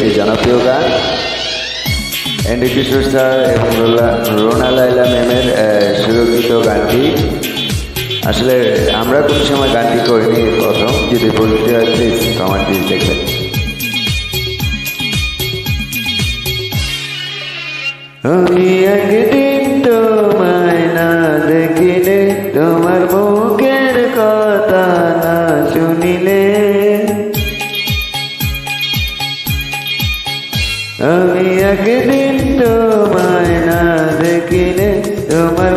একটি জনপ্রিয় গান এন্ডি কিশোর স্যার এবং রোনা লাইলা ম্যামের সুরক্ষিত গানটি। আসলে আমরা কোন সময় গানটি করিনি, প্রথম যদি বলতে হয় প্লিজ কমেন্টটি দেখবেন। আমি একদিন তোমায় না দেখিলে, তোমার মুখের কথা না শুনিলে, আমি একদিন তোমায় না দেখিলে, তোমার